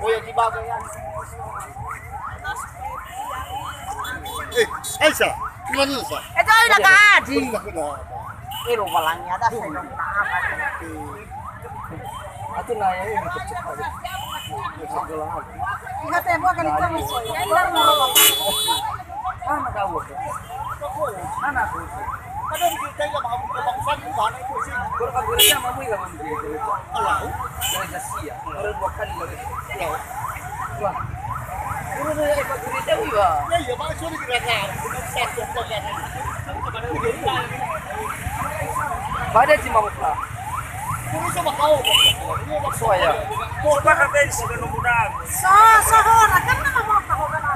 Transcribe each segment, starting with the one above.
Oh ya di bagay yan. Aisyah, gimana Aisyah? Ito ay nag-aadi. Pero walang yata sa ilong tahapan. Ato na yan yung ikot-ikot pa rin. Ingatan mo, ganito mo siya. Ah, nag-awag ka. Anak ko ito. Kada kita yang mabangsan ko ba na ito siya. Pero pag wala siya, mamoy lang ang dito. Alaw. Dari sa siya. Pero buwak ka nila. Alaw. Wah. Pero na yung ipag-urita mo ba? Ya, bakit siya nagkakar? Satu bagian. Bada si mamut lah. Puro sa Macau. Soya. Kung baka din sa ganung mudag. Sa hora, kan naman mga kahora na.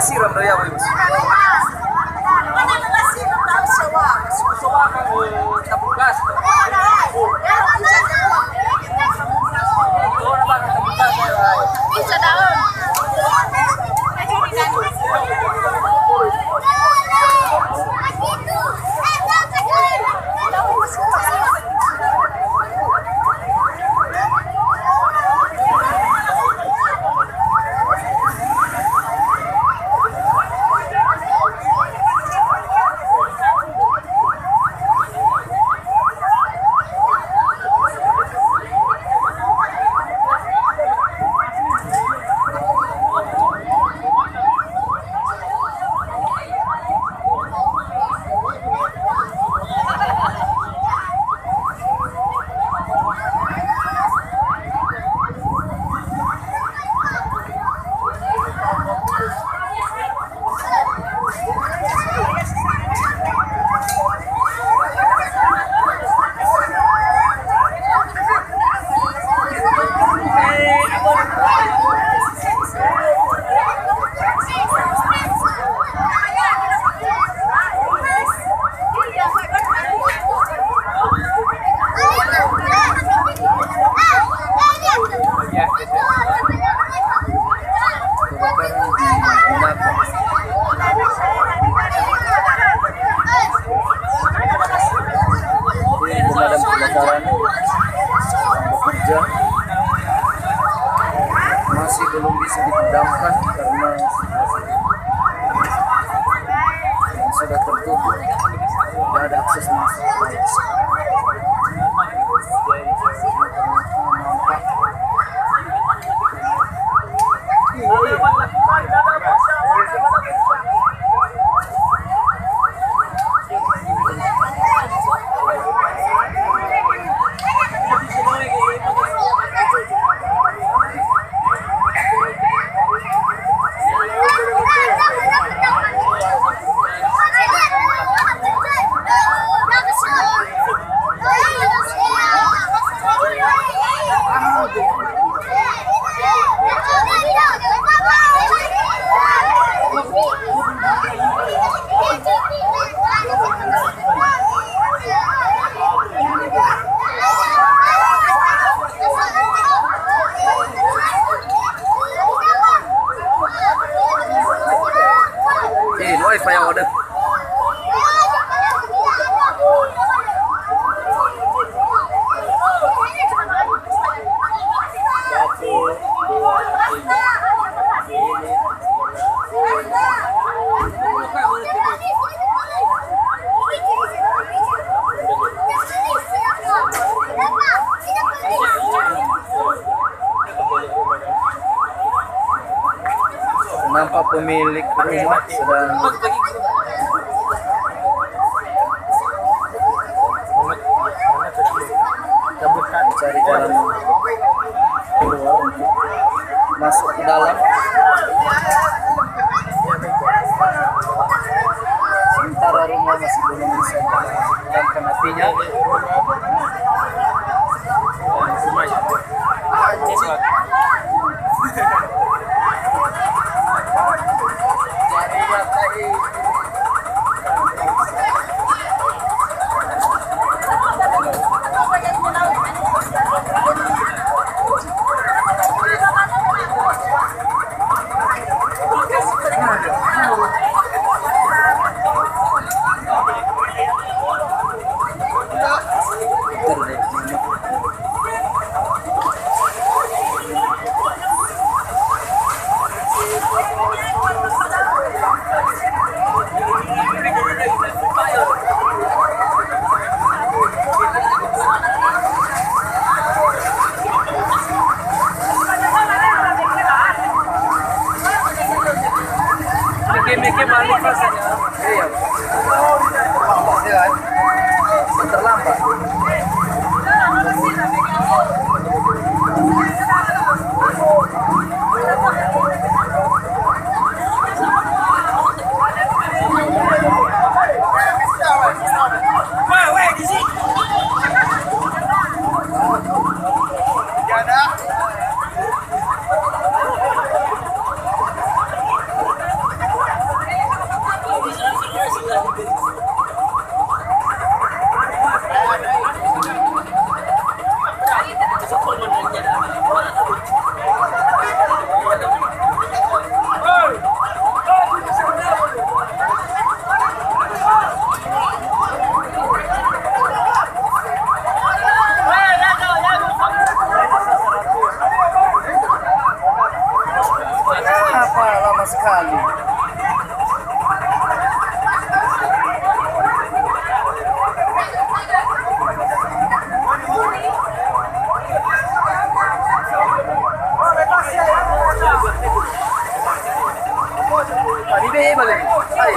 Siram daw yaw yun. Ano na siram daw sawa? Sawa ka o tabugas. Doon na ba ang tabugas? Isa daon. udah. Nampak pemilik rumah sedang cari jalan keluar untuk masuk ke dalam. Sementara rumah masih belum bisa dipadamkan apinya. Mikir balik rasanya. Iya. Terlambat. Lama sekali. Balik. Hai.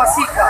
Sika.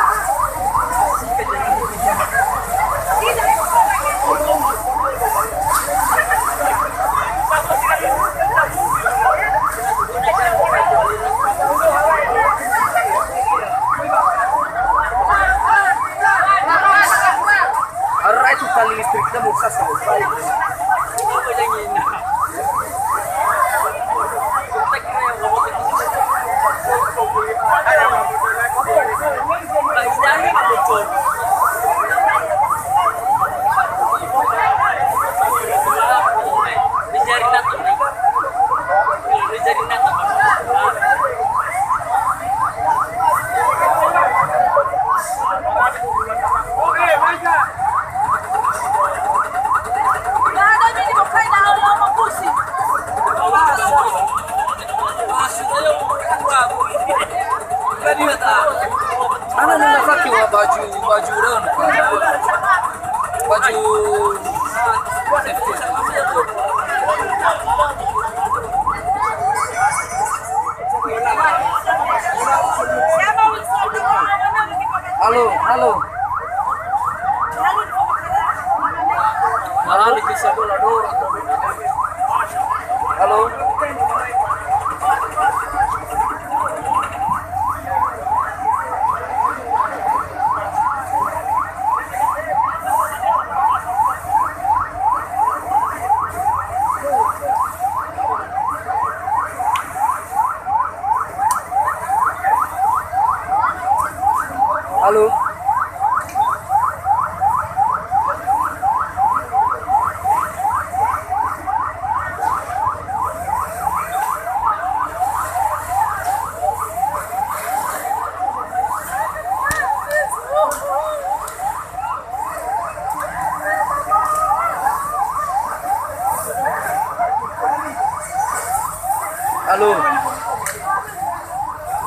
Halo.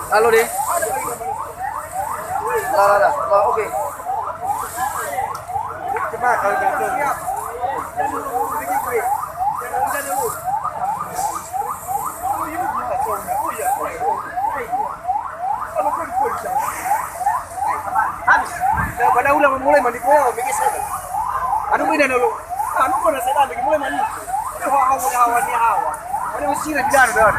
Halo deh. Lah. Oke. Coba kalau gitu. Pada ulang mulai mandi ko, mikir saya. Ano ba na lo? Ano ko na sa dami mulai mandi. Hawa ni hawa. Ano sira diyan doon.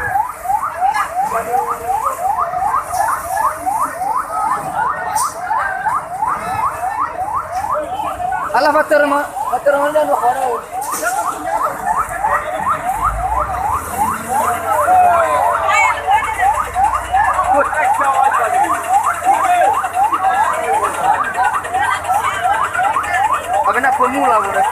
Alah fatter man dan wakana. Abi nak pemula udah.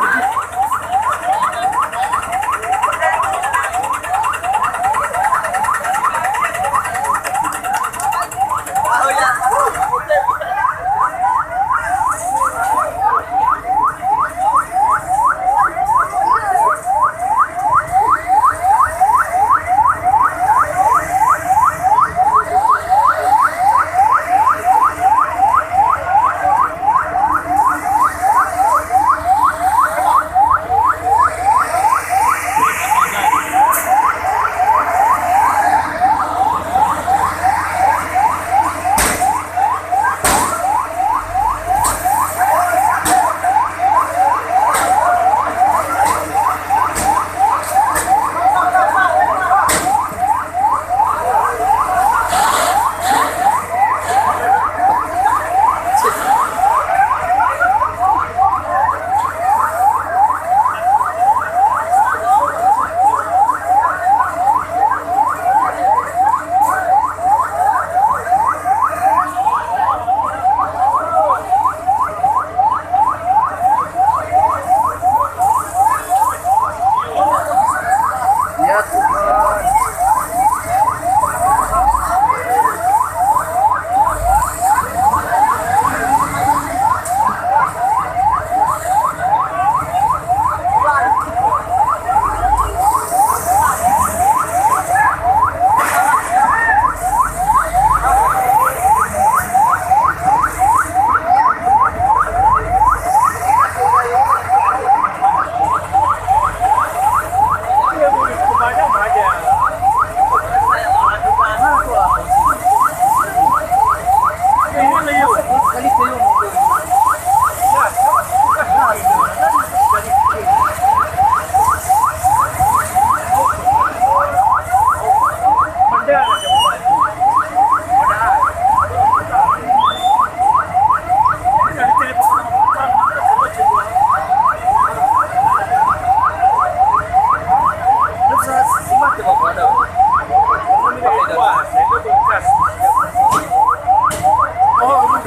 Oh,